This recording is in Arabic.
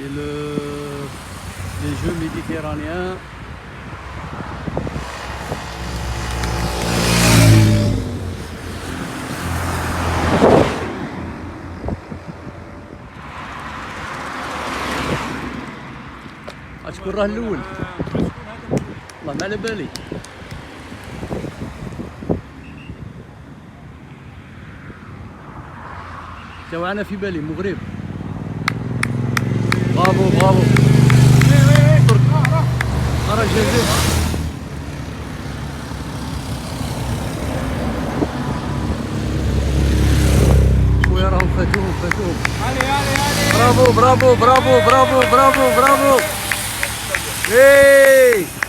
C'est les Jeux méditerranéens. غتكون راه الاول. والله ما على بالي. تا انا في بالي مغرب. برافو برافو. راه جازير. شويه راهم فاتوهم. برافو برافو برافو برافو برافو برافو. Hey!